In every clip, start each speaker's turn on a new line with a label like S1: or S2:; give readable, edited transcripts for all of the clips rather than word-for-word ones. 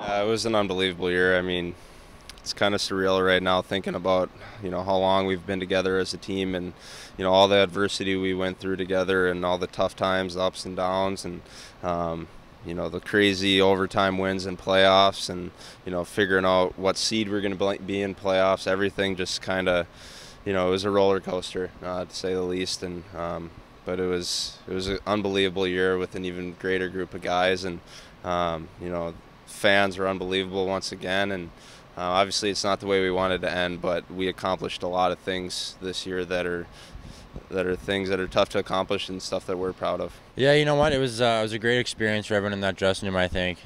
S1: It was an unbelievable year. I mean, it's kind of surreal right now thinking about how long we've been together as a team, and all the adversity we went through together, and all the tough times, the ups and downs, and the crazy overtime wins and playoffs, and figuring out what seed we're going to be in playoffs. Everything just kind of it was a roller coaster, to say the least, and but it was an unbelievable year with an even greater group of guys, and fans were unbelievable once again, and obviously it's not the way we wanted to end, but we accomplished a lot of things this year that are things that are tough to accomplish and stuff that we're proud of.
S2: Yeah, you know what? It was a great experience for everyone in that dressing room, I think.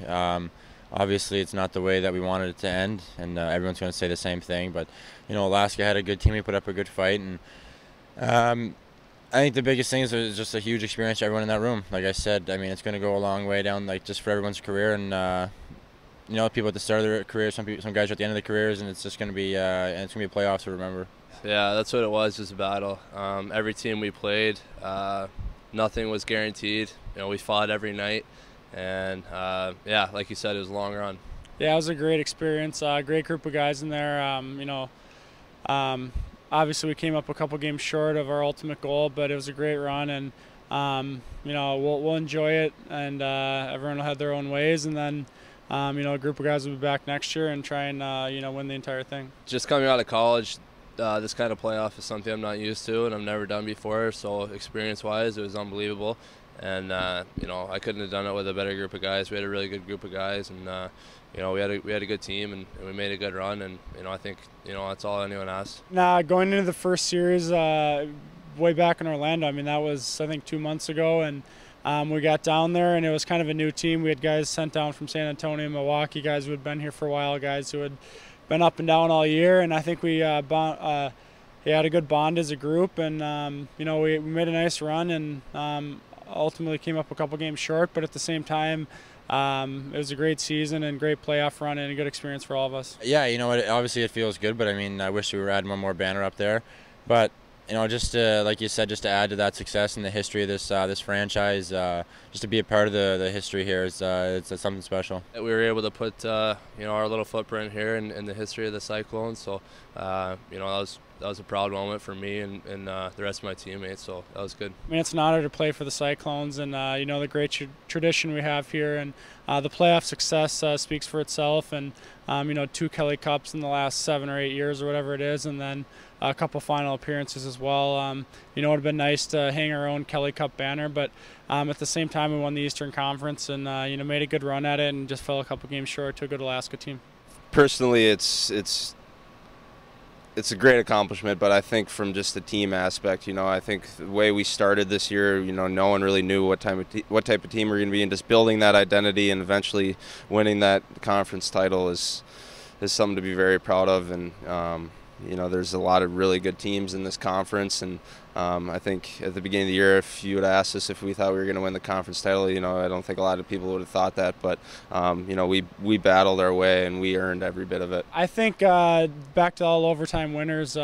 S2: Obviously, it's not the way that we wanted it to end, and everyone's going to say the same thing. But Alaska had a good team. We put up a good fight, and I think the biggest thing is it was just a huge experience for everyone in that room. Like I said, I mean, it's going to go a long way down, like just for everyone's career, and people at the start of their career, some guys are at the end of their careers, and it's just going to be it's going to be a playoff to remember.
S3: Yeah, that's what it was, just a battle. Every team we played, nothing was guaranteed. We fought every night, and yeah, like you said, it was a long run.
S4: Yeah, it was a great experience. Great group of guys in there. Obviously we came up a couple games short of our ultimate goal, but it was a great run, and we'll enjoy it, and everyone will have their own ways, and then a group of guys will be back next year and try and win the entire thing.
S3: Just coming out of college, this kind of playoff is something I'm not used to and I've never done before, so experience-wise it was unbelievable, and I couldn't have done it with a better group of guys. We had a really good group of guys, and we had a good team, and we made a good run, and I think that's all anyone asks.
S4: Going into the first series way back in Orlando, I mean, that was I think 2 months ago, and we got down there, and it was kind of a new team. We had guys sent down from San Antonio and Milwaukee, guys who had been here for a while, guys who had been up and down all year, and I think we had a good bond as a group, and we made a nice run, and ultimately came up a couple games short, but at the same time it was a great season and great playoff run and a good experience for all of us.
S2: Yeah, obviously it feels good, but I mean, I wish we were adding one more banner up there, but just like you said, just to add to that success in the history of this franchise, just to be a part of the history here is it's something special.
S3: We were able to put our little footprint here in the history of the Cyclones, so that was a proud moment for me and the rest of my teammates, so that was good.
S4: I mean, it's an honor to play for the Cyclones, and the great tradition we have here, and the playoff success speaks for itself, and 2 Kelly Cups in the last 7 or 8 years or whatever it is, and then a couple final appearances as well. It would have been nice to hang our own Kelly Cup banner, but at the same time we won the Eastern Conference, and made a good run at it, and just fell a couple games short to a good Alaska team.
S1: Personally, it's a great accomplishment, but I think from just the team aspect, I think the way we started this year, no one really knew what type of team we're going to be, and just building that identity and eventually winning that conference title is something to be very proud of. And there's a lot of really good teams in this conference, and I think at the beginning of the year, if you would have asked us if we thought we were going to win the conference title, I don't think a lot of people would have thought that, but we battled our way and we earned every bit of it.
S4: I think back to all overtime winners,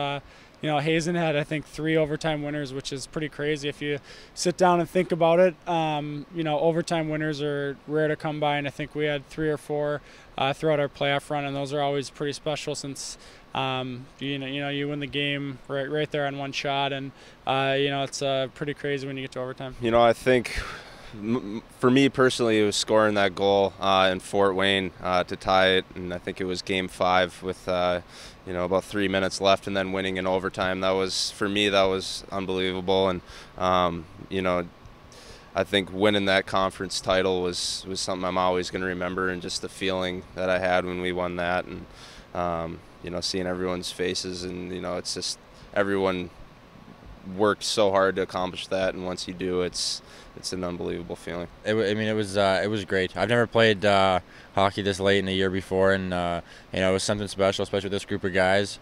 S4: Hazen had, I think, 3 overtime winners, which is pretty crazy if you sit down and think about it. Overtime winners are rare to come by, and I think we had 3 or 4 throughout our playoff run, and those are always pretty special since you win the game right there on one shot, and it's pretty crazy when you get to overtime.
S1: I think for me personally, it was scoring that goal in Fort Wayne to tie it, and I think it was Game 5 with about 3 minutes left, and then winning in overtime. That was, for me, that was unbelievable, and I think winning that conference title was something I'm always going to remember, and just the feeling that I had when we won that, and seeing everyone's faces, and it's just everyone worked so hard to accomplish that, and once you do, it's an unbelievable feeling.
S2: It was great. I've never played hockey this late in the year before, and it was something special, especially with this group of guys.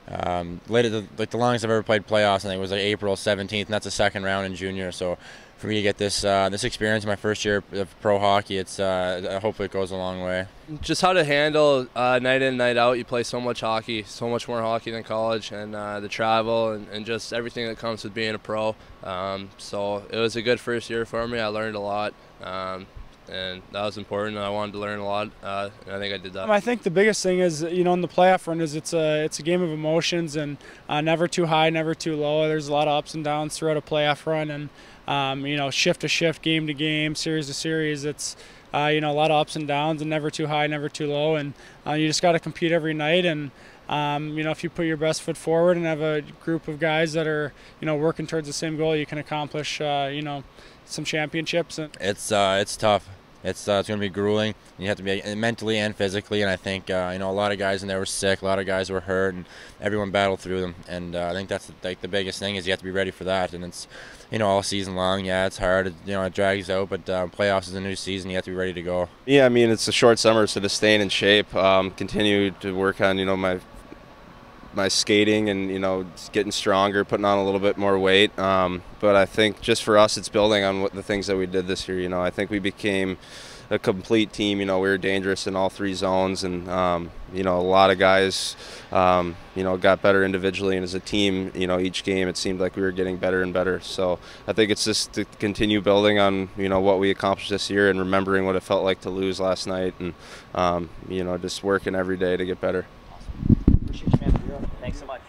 S2: The longest I've ever played playoffs, I think, was like April 17th, and that's the second round in junior. So for me to get this experience in my first year of pro hockey, hopefully it goes a long way.
S3: Just how to handle night in, night out. You play so much hockey, so much more hockey than college, and the travel and just everything that comes with being a pro. So it was a good first year for me. I learned a lot. and that was important. I wanted to learn a lot, and I think I did that.
S4: I think the biggest thing is, in the playoff run is it's a game of emotions, and never too high, never too low. There's a lot of ups and downs throughout a playoff run, and shift to shift, game to game, series to series. It's a lot of ups and downs, and never too high, never too low, and you just got to compete every night. And if you put your best foot forward and have a group of guys that are working towards the same goal, you can accomplish some championships. And
S2: it's tough. It's going to be grueling. You have to be mentally and physically, and I think a lot of guys in there were sick, a lot of guys were hurt, and everyone battled through them. And I think that's the biggest thing is you have to be ready for that. And it's all season long. Yeah, it's hard. It drags out, but playoffs is a new season. You have to be ready to go.
S1: Yeah, I mean it's a short summer, so to stay in shape, continue to work on my skating and getting stronger, putting on a little bit more weight. But I think just for us, it's building on the things that we did this year. I think we became a complete team. We were dangerous in all three zones, and a lot of guys got better individually, and as a team, each game it seemed like we were getting better and better. So I think it's just to continue building on what we accomplished this year and remembering what it felt like to lose last night, and just working every day to get better.
S5: Appreciate you, man. Thanks so much.